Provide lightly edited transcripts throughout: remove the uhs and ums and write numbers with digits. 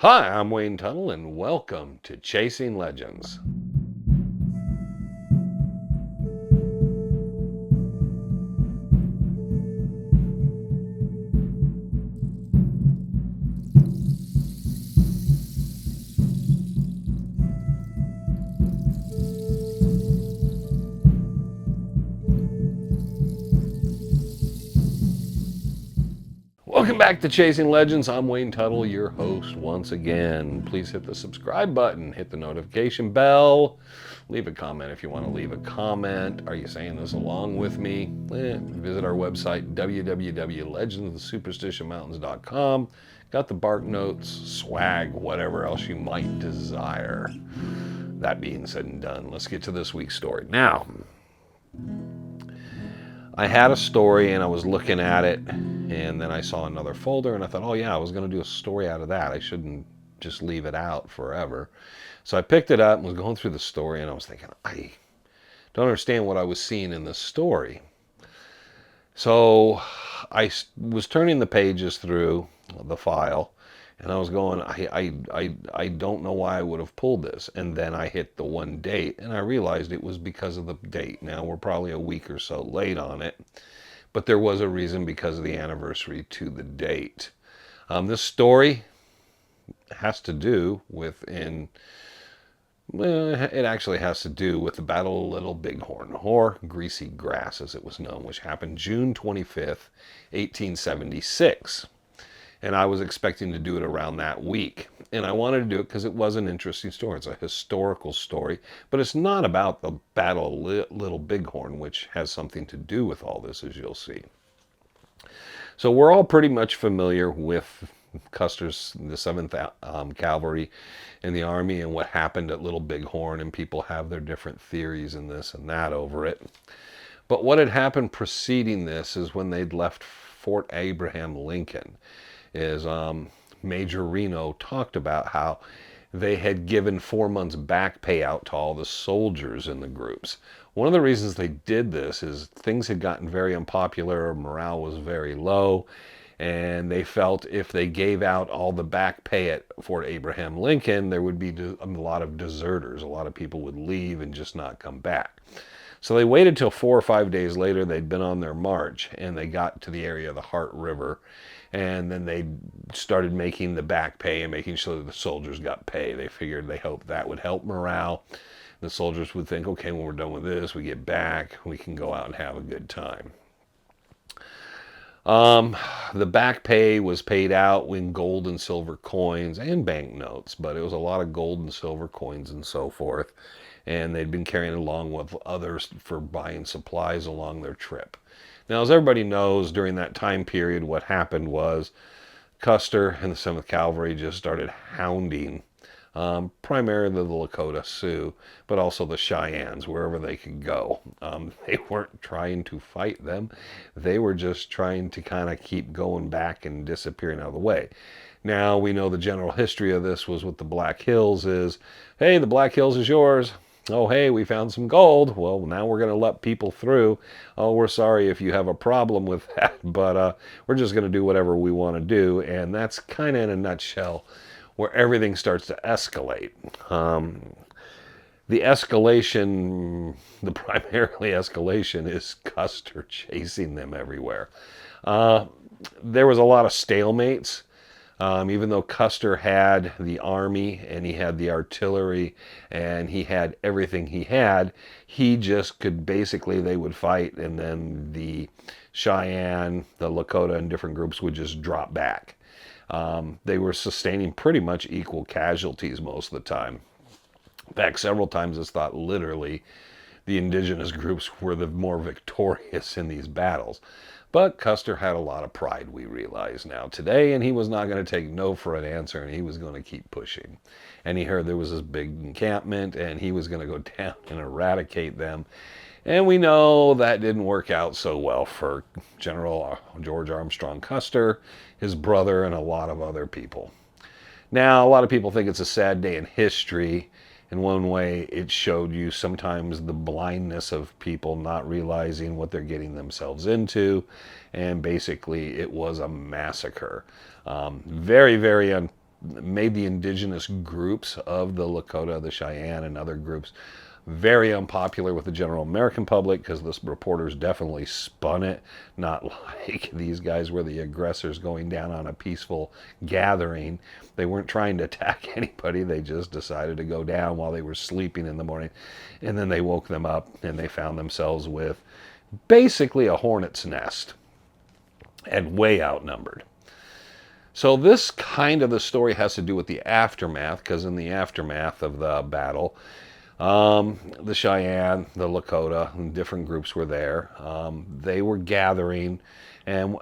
Hi, I'm Wayne Tuttle, and welcome to Chasing Legends. Welcome back to Chasing Legends. I'm Wayne Tuttle, your host once again. Please hit the subscribe button, hit the notification bell, leave a comment if you want to leave a comment. Are you saying this along with me? Visit our website, www.legendsofthesuperstitionmountains.com. Got the bark notes, swag, whatever else you might desire. That being said and done, let's get to this week's story. Now, I had a story and I was looking at it, and then I saw another folder and I thought, oh yeah, I was going to do a story out of that. I shouldn't just leave it out forever. So I picked it up and was going through the story, and I was thinking, I don't understand what I was seeing in this story. So I was turning the pages through the file, and I was going, I don't know why I would have pulled this. And then I hit the one date, and I realized it was because of the date. Now, we're probably a week or so late on it, but there was a reason because of the anniversary to the date. This story has to do with it actually has to do with the Battle of Little Bighorn, or Greasy Grass as it was known, which happened June 25th, 1876. And I was expecting to do it around that week. And I wanted to do it because it was an interesting story. It's a historical story, but it's not about the Battle of Little Bighorn, which has something to do with all this, as you'll see. So we're all pretty much familiar with Custer's, the 7th Cavalry in the Army, and what happened at Little Bighorn, and people have their different theories and this and that over it. But what had happened preceding this is when they'd left Fort Abraham Lincoln, is Major Reno talked about how they had given 4 months back payout to all the soldiers in the groups. One of the reasons they did this is things had gotten very unpopular, morale was very low, and they felt if they gave out all the back pay at Fort Abraham Lincoln, there would be a lot of deserters. A lot of people would leave and just not come back. So they waited till 4 or 5 days later. They'd been on their march, and they got to the area of the Heart River, and then they started making the back pay and making sure that the soldiers got pay. They figured, they hoped that would help morale. The soldiers would think, okay, when we're done with this, we get back, we can go out and have a good time. The back pay was paid out in gold and silver coins and banknotes, but it was a lot of gold and silver coins and so forth. And they'd been carrying it along with others for buying supplies along their trip. Now, as everybody knows, during that time period, what happened was Custer and the 7th Cavalry just started hounding primarily the Lakota Sioux, but also the Cheyennes, wherever they could go. They weren't trying to fight them. They were just trying to kind of keep going back and disappearing out of the way. Now, we know the general history of this was with the Black Hills is, hey, the Black Hills is yours. Oh, hey, we found some gold. Well, now we're going to let people through. Oh, we're sorry if you have a problem with that, but we're just going to do whatever we want to do. And that's kind of in a nutshell where everything starts to escalate. The escalation, the primarily escalation is Custer chasing them everywhere. There was a lot of stalemates. Even though Custer had the army and he had the artillery and he had everything he just could basically, they would fight, and then the Cheyenne, the Lakota, and different groups would just drop back. They were sustaining pretty much equal casualties most of the time. In fact, several times it's thought literally the indigenous groups were the more victorious in these battles. But Custer had a lot of pride, we realize now today, and he was not going to take no for an answer, and he was going to keep pushing. And he heard there was this big encampment, and he was going to go down and eradicate them. And we know that didn't work out so well for General George Armstrong Custer, his brother, and a lot of other people. Now, a lot of people think it's a sad day in history. In one way, it showed you sometimes the blindness of people not realizing what they're getting themselves into. And basically, it was a massacre. Very, very made the indigenous groups of the Lakota, the Cheyenne, and other groups very unpopular with the general American public, because the reporters definitely spun it, not like these guys were the aggressors going down on a peaceful gathering. They weren't trying to attack anybody. They just decided to go down while they were sleeping in the morning. And then they woke them up and they found themselves with basically a hornet's nest and way outnumbered. So this kind of the story has to do with the aftermath, because in the aftermath of the battle, the Cheyenne, the Lakota, and different groups were there. They were gathering and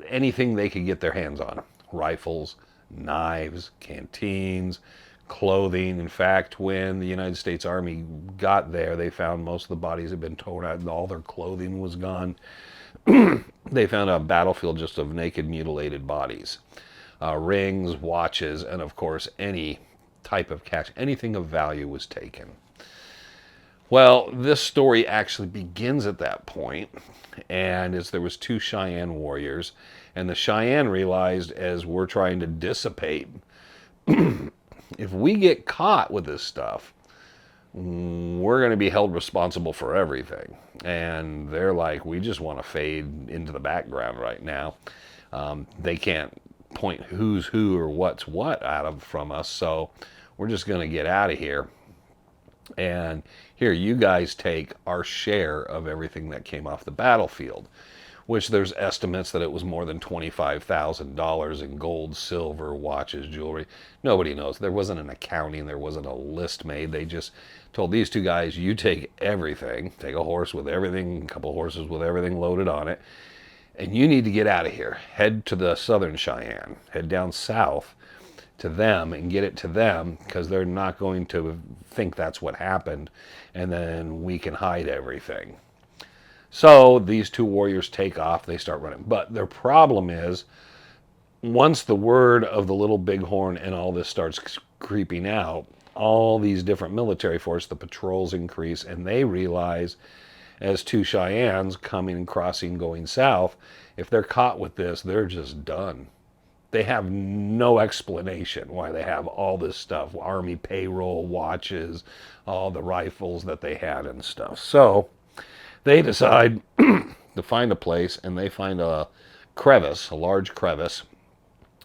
anything they could get their hands on. Rifles, knives, canteens, clothing. In fact, when the United States Army got there, they found most of the bodies had been torn out and all their clothing was gone. They found a battlefield just of naked, mutilated bodies. Rings, watches, and of course any type of cash, anything of value was taken. Well, this story actually begins at that point, and as there was two Cheyenne warriors, and the Cheyenne realized, as we're trying to dissipate, if we get caught with this stuff, we're going to be held responsible for everything. And they're like, we just want to fade into the background right now. They can't point who's who or what's what out of from us, so we're just going to get out of here. And here, you guys take our share of everything that came off the battlefield, which there's estimates that it was more than $25,000 in gold, silver, watches, jewelry. Nobody knows. There wasn't an accounting. There wasn't a list made. They just told these two guys, you take everything, take a horse with everything, a couple horses with everything loaded on it, and you need to get out of here. Head to the southern Cheyenne. Head down south to them and get it to them, because they're not going to think that's what happened, and then we can hide everything. So these two warriors take off. They start running. But their problem is, once the word of the Little Bighorn and all this starts creeping out, all these different military forces, the patrols increase, and they realize, as two Cheyennes coming and crossing going south, if they're caught with this, they're just done. They have no explanation why they have all this stuff, Army payroll, watches, all the rifles that they had and stuff. So they decide to find a place, and they find a crevice, a large crevice,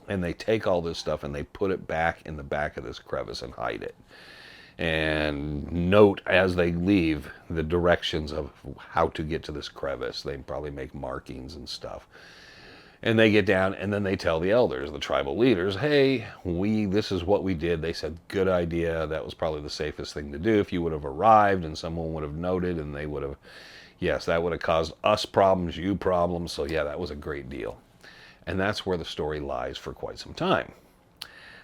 and they take all this stuff and they put it back in the back of this crevice and hide it. And note as they leave the directions of how to get to this crevice. They probably make markings and stuff. And they get down, and then they tell the elders, the tribal leaders, hey, this is what we did. They said, good idea. That was probably the safest thing to do. If you would have arrived and someone would have noted, and they would have, yes, that would have caused us problems, you problems. So yeah, that was a great deal. And that's where the story lies for quite some time.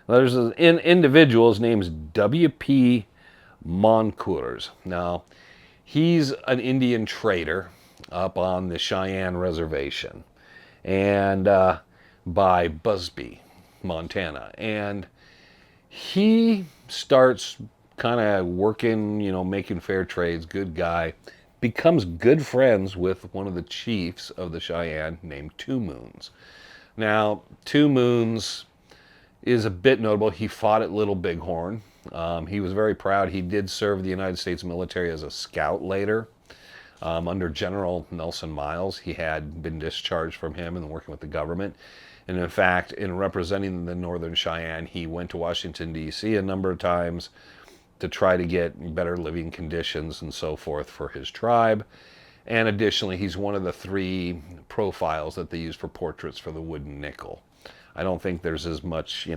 There's an individual, his name's W.P. Monour. Now, he's an Indian trader up on the Cheyenne Reservation, and by Busby, Montana. And he starts kind of working, making fair trades, good guy, becomes good friends with one of the chiefs of the Cheyenne named Two Moons. Now, Two Moons is a bit notable. He fought at Little Bighorn. He was very proud. He did serve the United States military as a scout later. Under General Nelson Miles, he had been discharged from him and working with the government. And in fact, in representing the Northern Cheyenne, he went to Washington, D.C. a number of times to try to get better living conditions and so forth for his tribe. And additionally, he's one of the 3 profiles that they use for portraits for the wooden nickel. I don't think there's as much,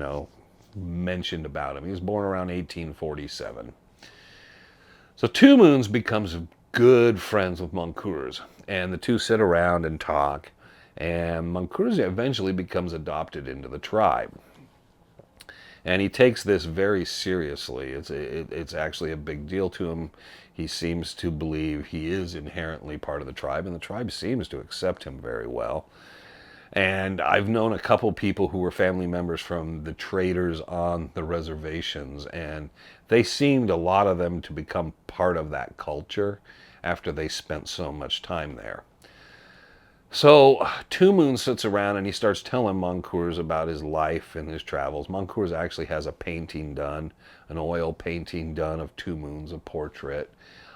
mentioned about him. He was born around 1847. So Two Moons becomes good friends with Monour, and the two sit around and talk, and Monour eventually becomes adopted into the tribe. And he takes this very seriously. It's actually a big deal to him. He seems to believe he is inherently part of the tribe, and the tribe seems to accept him very well. And I've known a couple people who were family members from the traders on the reservations, and they seemed, a lot of them, to become part of that culture after they spent so much time there. So Two Moons sits around and he starts telling Moncours about his life and his travels. Moncours actually has a painting done, an oil painting done of Two Moons, a portrait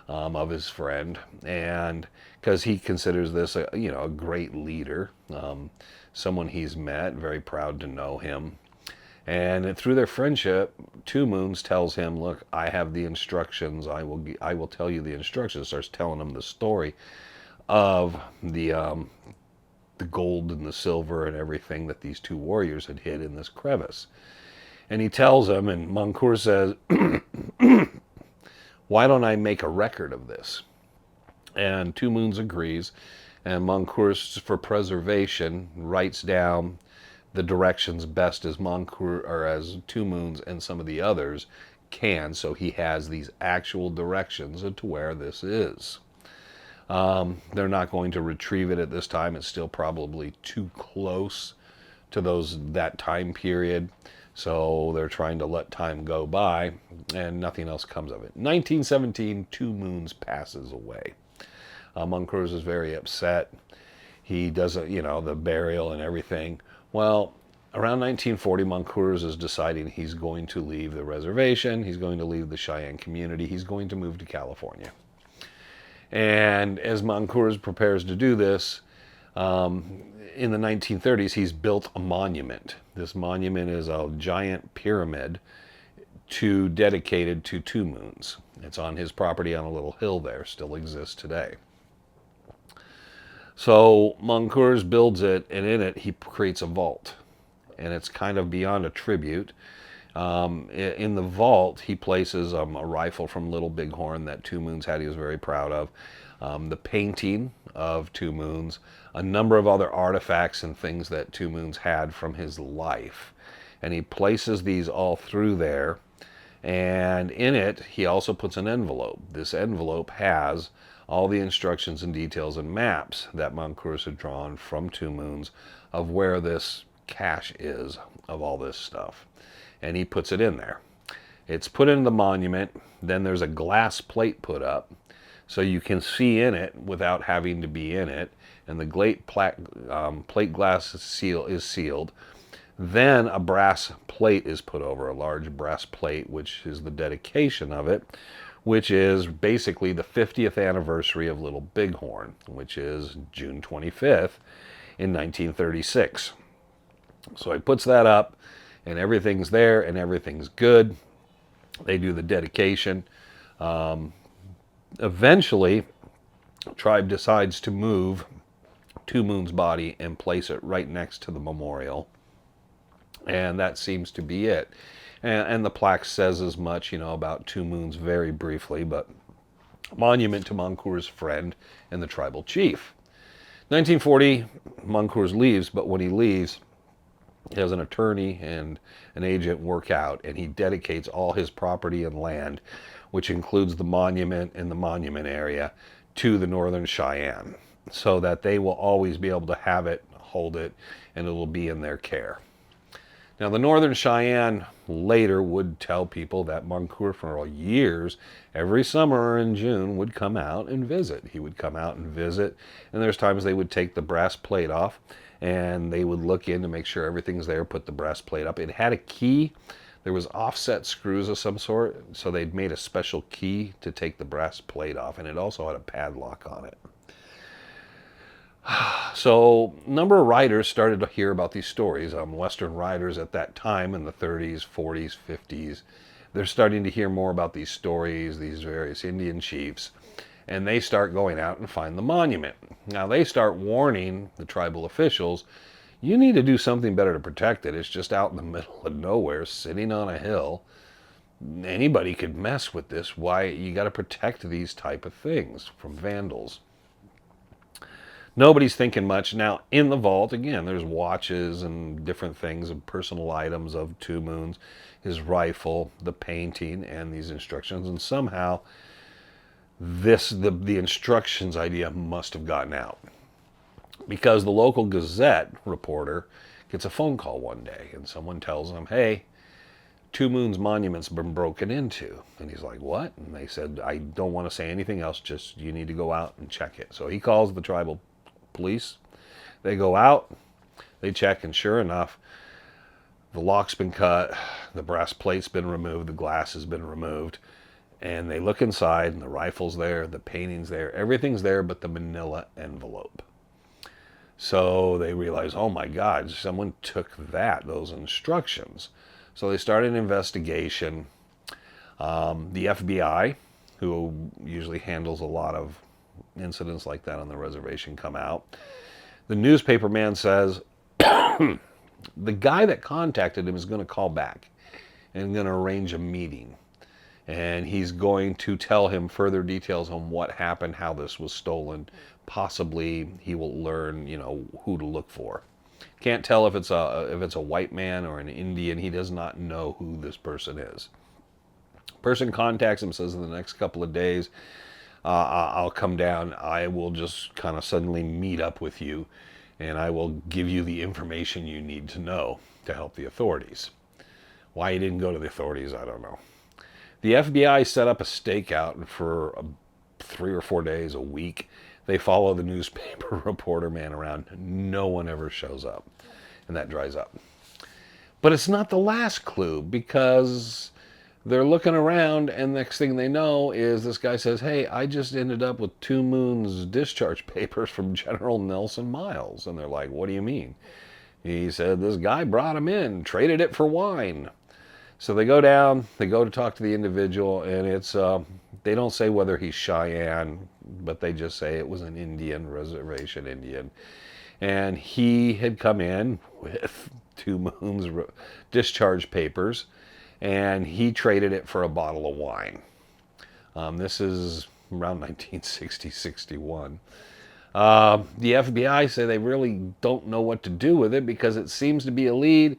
of his friend, and because he considers this a great leader, someone he's met, very proud to know him. And through their friendship, Two Moons tells him, "Look, I have the instructions. I will tell you the instructions." Starts telling him the story of the gold and the silver and everything that these two warriors had hid in this crevice. And he tells him, and Moncours says, "Why don't I make a record of this?" And Two Moons agrees, and Moncours, for preservation, writes down the directions best as Moncours or as Two Moons and some of the others can, so he has these actual directions to where this is. They're not going to retrieve it at this time. It's still probably too close to that time period. So they're trying to let time go by, and nothing else comes of it. 1917, Two Moons passes away. Moncours is very upset. He does, the burial and everything. Well, around 1940, Moncours is deciding he's going to leave the reservation. He's going to leave the Cheyenne community. He's going to move to California. And as Moncours prepares to do this, in the 1930s, he's built a monument. This monument is a giant pyramid dedicated to Two Moons. It's on his property on a little hill there, still exists today. So Moncours builds it, and in it he creates a vault. And it's kind of beyond a tribute. In the vault, he places a rifle from Little Bighorn that Two Moons had, he was very proud of, the painting of Two Moons, a number of other artifacts and things that Two Moons had from his life. And he places these all through there, and in it, he also puts an envelope. This envelope has all the instructions and details and maps that Moncours had drawn from Two Moons of where this cache is of all this stuff. And he puts it in there. It's put in the monument. Then there's a glass plate put up so you can see in it without having to be in it. And the plate glass is sealed. Then a brass plate is put over, a large brass plate, which is the dedication of it, which is basically the 50th anniversary of Little Bighorn, which is June 25th in 1936. So he puts that up, and everything's there, and everything's good. They do the dedication. Eventually, tribe decides to move Two Moons' body and place it right next to the memorial. And that seems to be it. And the plaque says as much, about Two Moons very briefly, but monument to Moncours' friend and the tribal chief. 1940, Moncours leaves, but when he leaves, he has an attorney and an agent work out, and he dedicates all his property and land, which includes the monument and the monument area, to the Northern Cheyenne, so that they will always be able to have it, hold it, and it will be in their care. Now, the Northern Cheyenne later would tell people that Moncours, for years, every summer in June, would come out and visit. He would come out and visit, and there's times they would take the brass plate off, and they would look in to make sure everything's there, put the brass plate up. It had a key. There was offset screws of some sort, so they'd made a special key to take the brass plate off, and it also had a padlock on it. So a number of writers started to hear about these stories. Western writers at that time in the 30s, 40s, 50s, they're starting to hear more about these stories, these various Indian chiefs, and they start going out and find the monument. Now they start warning the tribal officials, you need to do something better to protect it. It's just out in the middle of nowhere, sitting on a hill. Anybody could mess with this. Why? You got to protect these type of things from vandals. Nobody's thinking much. Now, in the vault, again, there's watches and different things and personal items of Two Moons, his rifle, the painting, and these instructions. And somehow, the instructions idea must have gotten out. Because the local Gazette reporter gets a phone call one day, and someone tells him, hey, Two Moons monument's been broken into. And he's like, what? And they said, I don't want to say anything else, just you need to go out and check it. So he calls the tribal police. They go out, they check, and sure enough, the lock's been cut, the brass plate's been removed, the glass has been removed, and they look inside, and the rifle's there, the painting's there, everything's there but the manila envelope. So they realize, oh my God, someone took those instructions. So they start an investigation. The FBI, who usually handles a lot of incidents like that on the reservation, come out. The newspaper man says the guy that contacted him is going to call back and going to arrange a meeting. And he's going to tell him further details on what happened, how this was stolen. Possibly he will learn, who to look for. Can't tell if it's a white man or an Indian. He does not know who this person is. Person contacts him, says in the next couple of days, I'll come down. I will just kind of suddenly meet up with you, and I will give you the information you need to know to help the authorities. Why he didn't go to the authorities, I don't know. The FBI set up a stakeout for 3 or 4 days, a week. They follow the newspaper reporter man around. No one ever shows up, and that dries up. But it's not the last clue, because they're looking around, and next thing they know is this guy says, hey, I just ended up with 2 Moons discharge papers from General Nelson Miles. And they're like, what do you mean? He said this guy brought him in, traded it for wine. So they go down, they go to talk to the individual, and it's they don't say whether he's Cheyenne, but they just say it was an Indian, reservation Indian. And he had come in with 2 Moons discharge papers, and he traded it for a bottle of wine. This is around 1960-61. The FBI say they really don't know what to do with it because it seems to be a lead,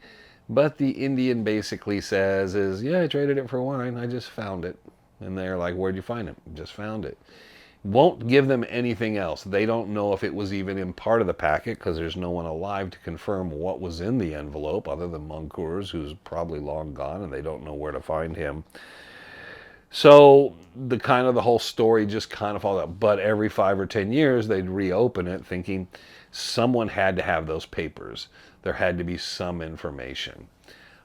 but the Indian basically says, yeah, I traded it for wine. I just found it. And they're like, where'd you find it? Just found it. Won't give them anything else. They don't know if it was even in part of the packet because there's no one alive to confirm what was in the envelope other than Monours, who's probably long gone, and they don't know where to find him. So the whole story just kind of falls out. But every 5 or 10 years, they'd reopen it thinking someone had to have those papers. There had to be some information.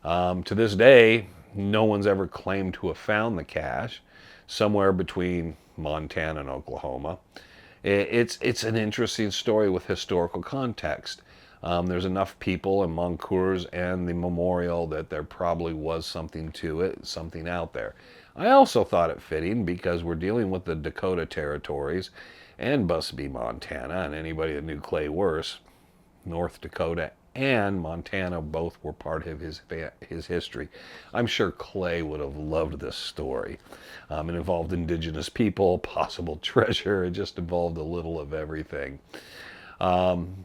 To this day, no one's ever claimed to have found the cache. Somewhere between Montana and Oklahoma. It's an interesting story with historical context. There's enough people in Monours and the memorial that there probably was something to it, something out there. I also thought it fitting because we're dealing with the Dakota territories and Busby, Montana, and anybody that knew Clay Worse, North Dakota and Montana both were part of his history. I'm sure Clay would have loved this story. It involved indigenous people, possible treasure. It just involved a little of everything.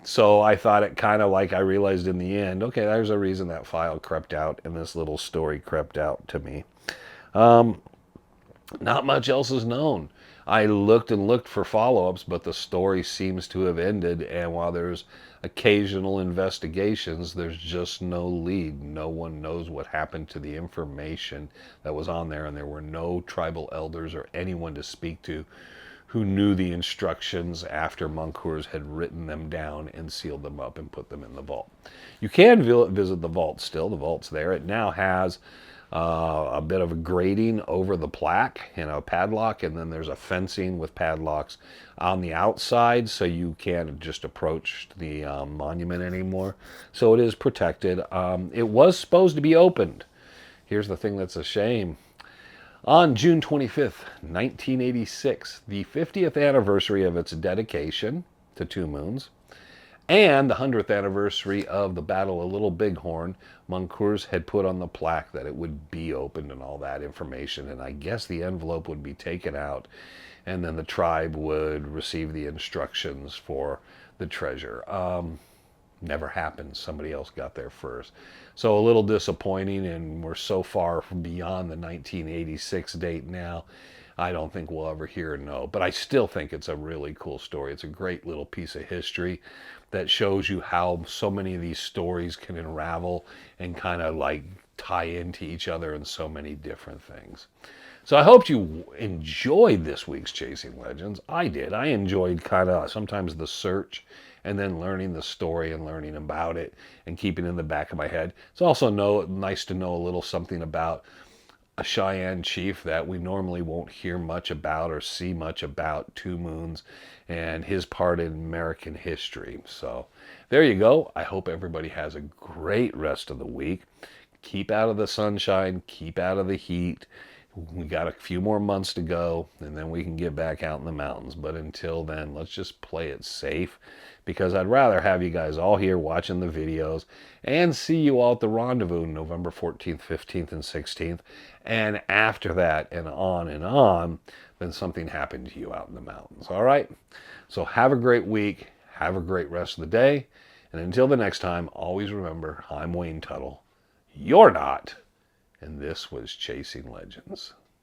So I thought it kind of like I realized in the end, okay, there's a reason that file crept out and this little story crept out to me. Not much else is known. I looked and looked for follow-ups, but the story seems to have ended, and while there's occasional investigations, there's just no lead. No one knows what happened to the information that was on there, and there were no tribal elders or anyone to speak to who knew the instructions after Monours had written them down and sealed them up and put them in the vault. You can visit the vault still. The vault's there. It now has a bit of a grating over the plaque and a padlock, and then there's a fencing with padlocks on the outside, so you can't just approach the monument anymore. So it is protected. It was supposed to be opened. Here's the thing that's a shame. On June 25th, 1986, the 50th anniversary of its dedication to 2 Moons, and the 100th anniversary of the Battle of Little Bighorn, Monours had put on the plaque that it would be opened and all that information, and I guess the envelope would be taken out, and then the tribe would receive the instructions for the treasure. Never happened. Somebody else got there first. So a little disappointing, and we're so far beyond the 1986 date now, I don't think we'll ever hear or know. But I still think it's a really cool story. It's a great little piece of history that shows you how so many of these stories can unravel and kind of like tie into each other in so many different things. So I hope you enjoyed this week's Chasing Legends. I did. I enjoyed kind of sometimes the search and then learning the story and learning about it and keeping it in the back of my head. It's also nice to know a little something about a Cheyenne chief that we normally won't hear much about or see much about, Two Moons, and his part in American history. So there you go. I hope everybody has a great rest of the week. Keep out of the sunshine, keep out of the heat. We got a few more months to go, and then we can get back out in the mountains. But until then, let's just play it safe, because I'd rather have you guys all here watching the videos and see you all at the rendezvous November 14th, 15th, and 16th. And after that, and on, then something happened to you out in the mountains. All right? So have a great week. Have a great rest of the day. And until the next time, always remember, I'm Wayne Tuttle. You're not. And this was Chasing Legends.